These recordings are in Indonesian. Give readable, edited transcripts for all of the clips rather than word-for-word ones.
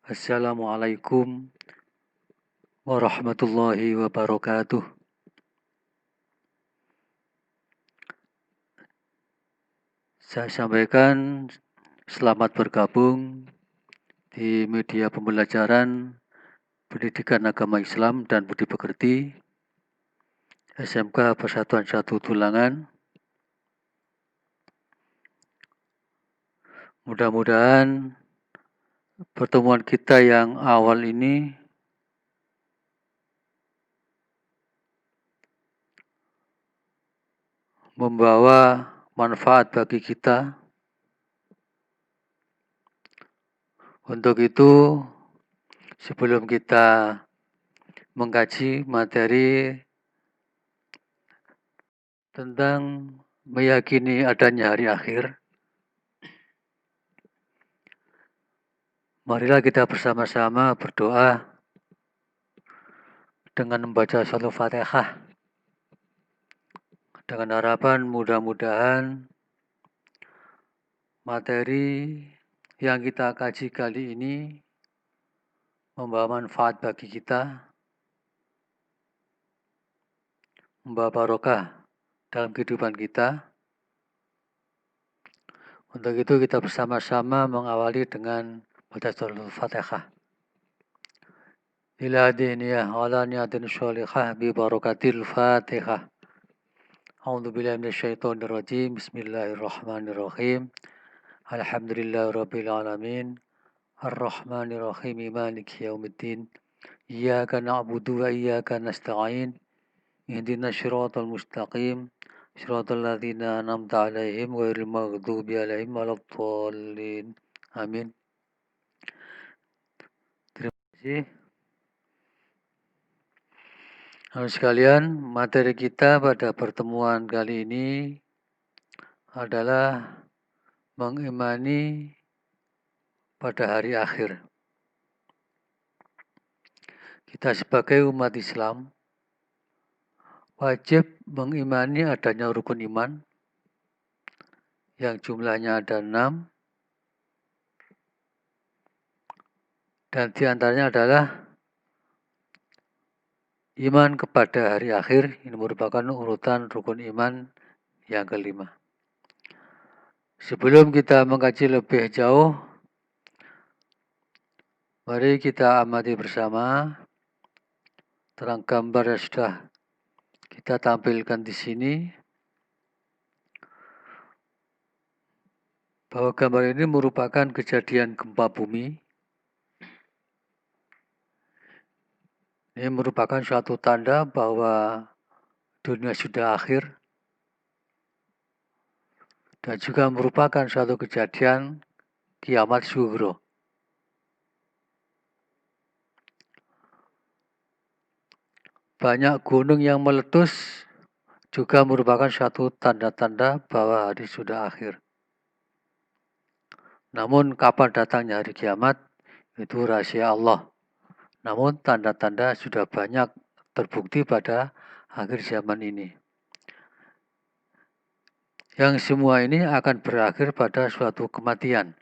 Assalamualaikum warahmatullahi wabarakatuh. Saya sampaikan selamat bergabung di media pembelajaran Pendidikan Agama Islam dan Budi Pekerti SMK Persatuan Satu Tulangan. Mudah-mudahan pertemuan kita yang awal ini membawa manfaat bagi kita. Untuk itu, sebelum kita mengkaji materi tentang meyakini adanya hari akhir, marilah kita bersama-sama berdoa dengan membaca surat Al-Fatihah dengan harapan mudah-mudahan materi yang kita kaji kali ini membawa manfaat bagi kita, membawa barokah dalam kehidupan kita. Untuk itu kita bersama-sama mengawali dengan baca surat Al-Fatihah. Ila diniyah ala niyatin sholihah bi barakatil Fatihah. A'udzu billahi minasyaitonir rajim. Bismillahirrahmanirrahim. Alhamdulillahirabbil alamin. Ar-Rahmanir-Rahim. Maliki yaumiddin. Iyyaka na'budu wa iyyaka nasta'in. Ihdinas siratal mustaqim. Siratal ladzina an'amta 'alaihim ghairil maghdubi 'alaihim waladdallin. Amin. Terima kasih. Sekalian, materi kita pada pertemuan kali ini adalah mengimani pada hari akhir. Kita sebagai umat Islam wajib mengimani adanya rukun iman yang jumlahnya ada 6, dan diantaranya adalah iman kepada hari akhir. Ini merupakan urutan rukun iman yang kelima. Sebelum kita mengkaji lebih jauh, mari kita amati bersama terang gambar yang sudah kita tampilkan di sini, bahwa gambar ini merupakan kejadian gempa bumi. Ini merupakan suatu tanda bahwa dunia sudah akhir, dan juga merupakan suatu kejadian kiamat sughra. Banyak gunung yang meletus juga merupakan suatu tanda-tanda bahwa hari sudah akhir. Namun kapan datangnya hari kiamat itu rahasia Allah. Namun tanda-tanda sudah banyak terbukti pada akhir zaman ini. Yang semua ini akan berakhir pada suatu kematian.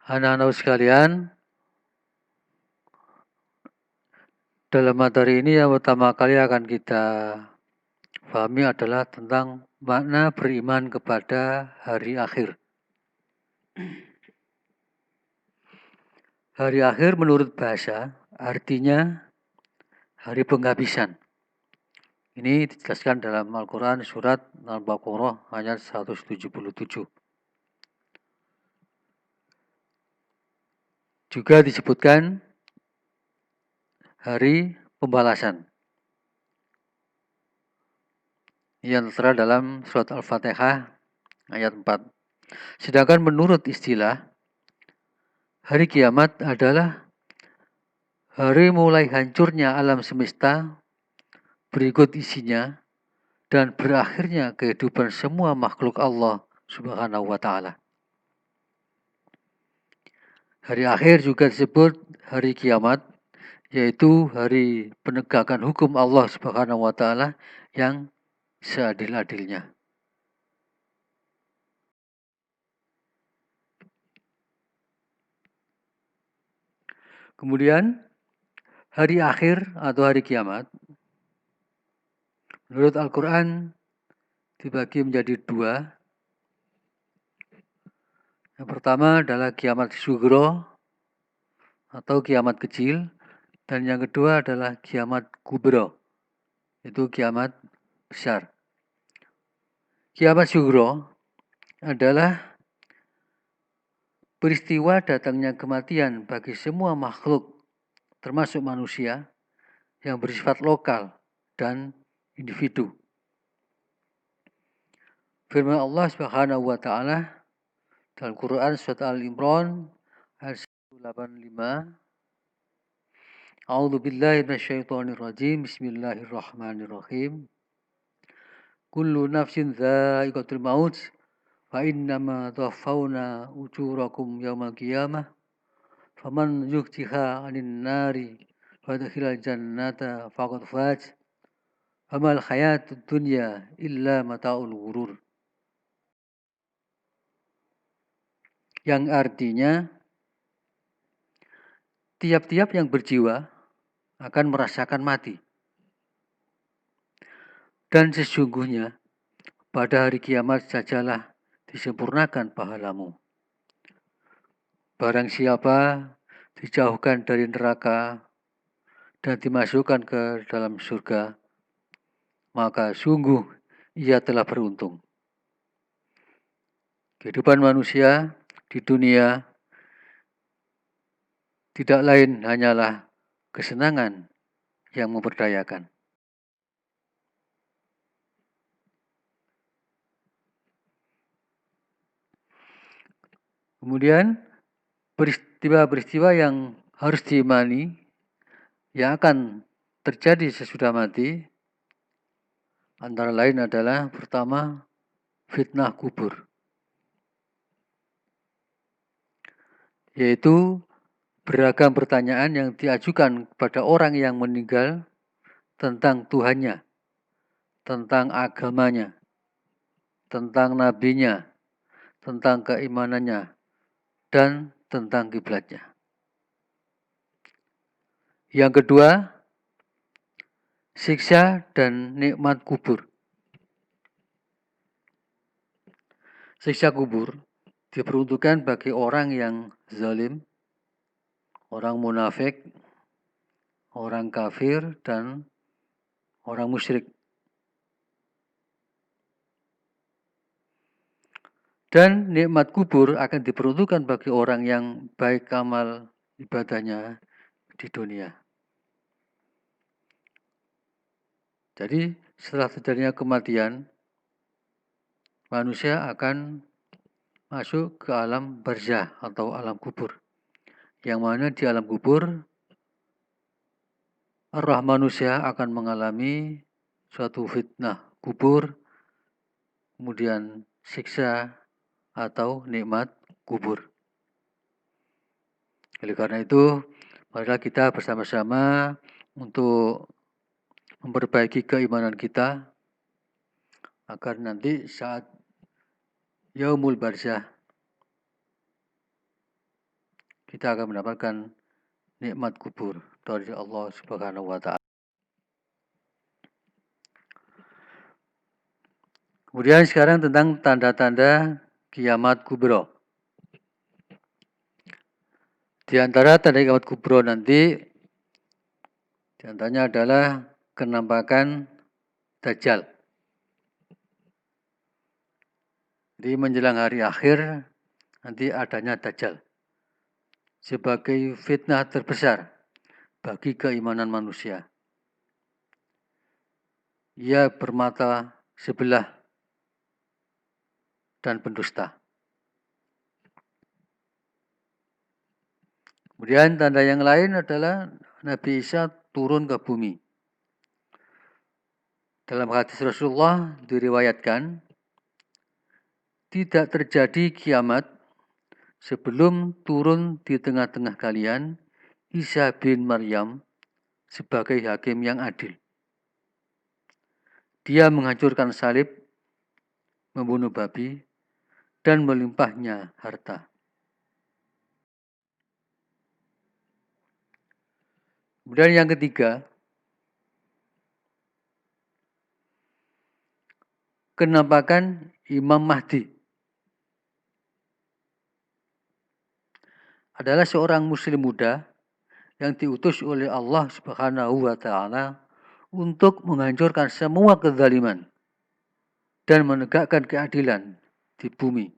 Anak-anak sekalian, dalam materi ini yang pertama kali akan kita pahami adalah tentang makna beriman kepada hari akhir. Hari akhir menurut bahasa artinya hari penghabisan. Ini dijelaskan dalam Al-Quran surat Al-Baqarah ayat 177. Juga disebutkan hari pembalasan yang tertera dalam surat Al-Fatihah ayat 4. Sedangkan menurut istilah, hari kiamat adalah hari mulai hancurnya alam semesta, berikut isinya, dan berakhirnya kehidupan semua makhluk Allah Subhanahu wa Ta'ala. Hari akhir juga disebut hari kiamat, yaitu hari penegakan hukum Allah Subhanahu wa Ta'ala yang seadil-adilnya. Kemudian hari akhir atau hari kiamat menurut Al-Quran dibagi menjadi dua. Yang pertama adalah kiamat sugro atau kiamat kecil, dan yang kedua adalah kiamat kubro, itu kiamat besar. Kiamat sugro adalah peristiwa datangnya kematian bagi semua makhluk, termasuk manusia, yang bersifat lokal dan individu. Firman Allah Subhanahu wa taala dalam Quran surat Al-Imran ayat 185. A'udzu billahi minasyaitonir rajim. Bismillahirrahmanirrahim. Kullu nafsin dha'iqatul maut fa innama tuwaffawna ujurakum yaumal qiyamah faman zuhziha 'anil nari wa adkhilal jannata faqad faz. Amal hayatud dunya illa mata'ul ghurur. Yang artinya tiap-tiap yang berjiwa akan merasakan mati. Dan sesungguhnya pada hari kiamat sajalah disempurnakan pahalamu. Barang siapa dijauhkan dari neraka dan dimasukkan ke dalam surga, maka sungguh ia telah beruntung. Kehidupan manusia di dunia tidak lain hanyalah kesenangan yang memperdayakan. Kemudian peristiwa-peristiwa yang harus diimani yang akan terjadi sesudah mati antara lain adalah pertama fitnah kubur, yaitu beragam pertanyaan yang diajukan kepada orang yang meninggal tentang Tuhannya, tentang agamanya, tentang nabinya, tentang keimanannya, dan tentang kiblatnya. Yang kedua, siksa dan nikmat kubur. Siksa kubur diperuntukkan bagi orang yang zalim, orang munafik, orang kafir, dan orang musyrik. Dan nikmat kubur akan diperuntukkan bagi orang yang baik amal ibadahnya di dunia. Jadi setelah terjadinya kematian, manusia akan masuk ke alam barzah atau alam kubur. Yang mana di alam kubur, roh manusia akan mengalami suatu fitnah kubur, kemudian siksa atau nikmat kubur. Oleh karena itu, marilah kita bersama-sama untuk memperbaiki keimanan kita agar nanti saat Yaumul Barzah kita akan mendapatkan nikmat kubur dari Allah Subhanahu wa taala. Kemudian sekarang tentang tanda-tanda kiamat kubro. Di antara tanda kiamat kubro nanti di antaranya adalah kenampakan Dajjal. Jadi menjelang hari akhir nanti adanya Dajjal sebagai fitnah terbesar bagi keimanan manusia. Ia bermata sebelah dan pendusta. Kemudian tanda yang lain adalah Nabi Isa turun ke bumi. Dalam hadis Rasulullah diriwayatkan, tidak terjadi kiamat sebelum turun di tengah-tengah kalian Isa bin Maryam sebagai hakim yang adil. Dia menghancurkan salib, membunuh babi, dan melimpahnya harta. Kemudian yang ketiga, kenampakan Imam Mahdi adalah seorang muslim muda yang diutus oleh Allah Subhanahu wa taala untuk menghancurkan semua kezaliman dan menegakkan keadilan di bumi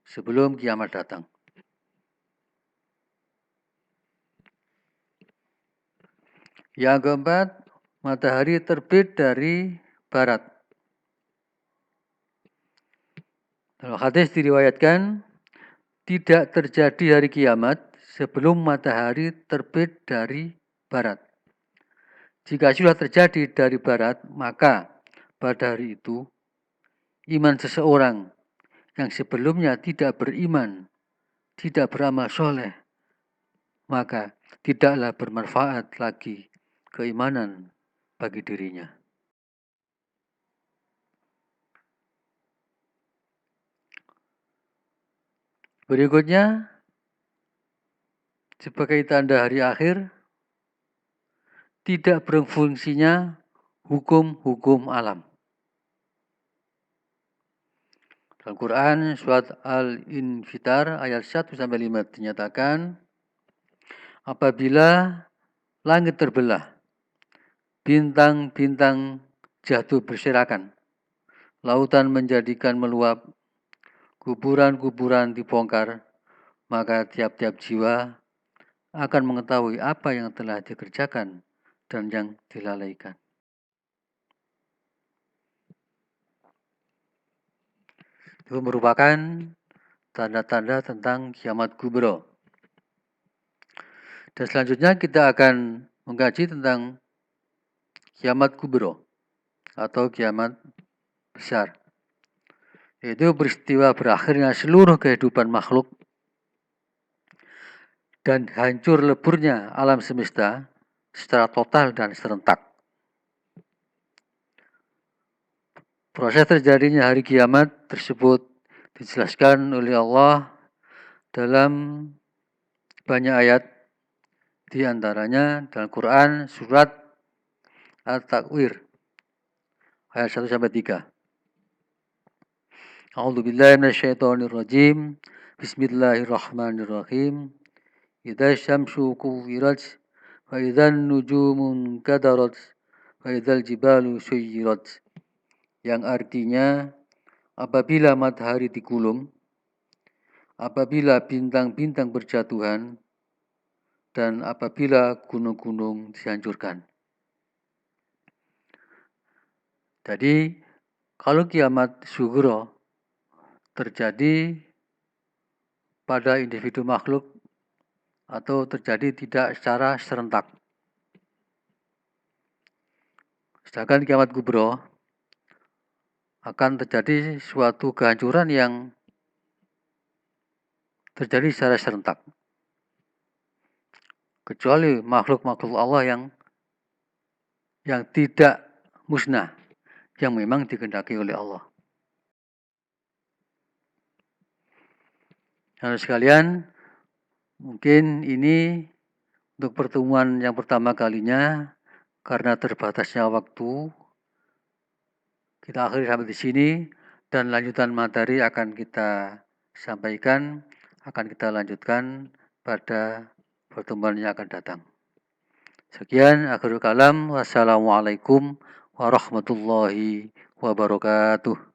sebelum kiamat datang. Yang keempat, matahari terbit dari barat. Dalam hadis diriwayatkan, tidak terjadi hari kiamat sebelum matahari terbit dari barat. Jika sudah terjadi dari barat, maka pada hari itu iman seseorang yang sebelumnya tidak beriman, tidak beramal soleh, maka tidaklah bermanfaat lagi keimanan bagi dirinya. Berikutnya, sebagai tanda hari akhir, tidak berfungsinya hukum-hukum alam. Dalam Quran, surat Al-Infitar ayat 1-5 dinyatakan, apabila langit terbelah, bintang-bintang jatuh berserakan, lautan menjadikan meluap, kuburan-kuburan dibongkar, maka tiap-tiap jiwa akan mengetahui apa yang telah dikerjakan dan yang dilalaikan. Itu merupakan tanda-tanda tentang kiamat kubro. Dan selanjutnya kita akan mengkaji tentang kiamat kubro atau kiamat besar. Yaitu peristiwa berakhirnya seluruh kehidupan makhluk dan hancur leburnya alam semesta secara total dan serentak. Proses terjadinya hari kiamat tersebut dijelaskan oleh Allah dalam banyak ayat, di antaranya dalam Quran surat At-Takwir ayat 1-3. A'udzubillahi minasyaitonirrajim. Bismillahirrahmanirrahim. Idza syamsu kuwirat wa idzan nujumun kadarat wa idzal jibalu suyyirat. Yang artinya apabila matahari digulung, apabila bintang-bintang berjatuhan, dan apabila gunung-gunung dihancurkan. Jadi, kalau kiamat sugro terjadi pada individu makhluk atau terjadi tidak secara serentak. Sedangkan kiamat kubro akan terjadi suatu kehancuran yang terjadi secara serentak. Kecuali makhluk-makhluk Allah yang tidak musnah, yang memang dikehendaki oleh Allah. Saudara sekalian, mungkin ini untuk pertemuan yang pertama kalinya, karena terbatasnya waktu, kita akhiri sampai di sini, dan lanjutan materi akan kita sampaikan, akan kita lanjutkan pada pertemuan yang akan datang. Sekian, akhirul kalam. Wassalamualaikum warahmatullahi wabarakatuh.